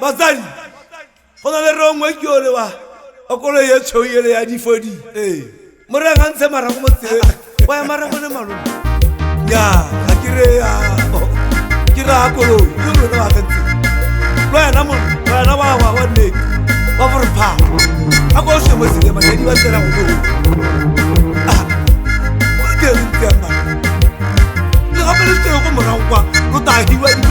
Bazali. On a le wrong way you are. A color yet show you the ID for the Moran Samaram. Why am I? Ya, Kira Kolo, you know what I think. Why am I? One day, over pa. I go show myself, but you said I would do. What do you think? You have a little bit of a